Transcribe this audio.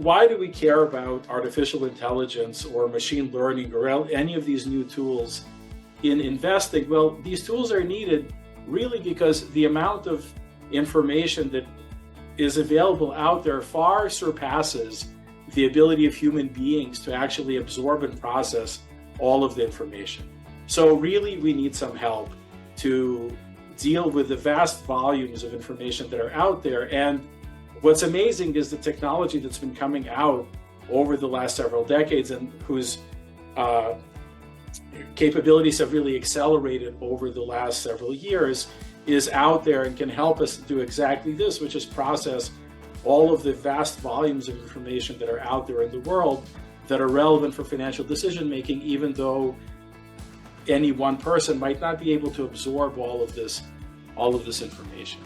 why do we care about artificial intelligence or machine learning or any of these new tools in investing? Well, these tools are needed really because the amount of information that is available out there far surpasses the ability of human beings to actually absorb and process all of the information. So really, we need some help to deal with the vast volumes of information that are out there. And what's amazing is the technology that's been coming out over the last several decades and whose capabilities have really accelerated over the last several years is out there and can help us do exactly this, which is process all of the vast volumes of information that are out there in the world that are relevant for financial decision making, even though any one person might not be able to absorb all of this information.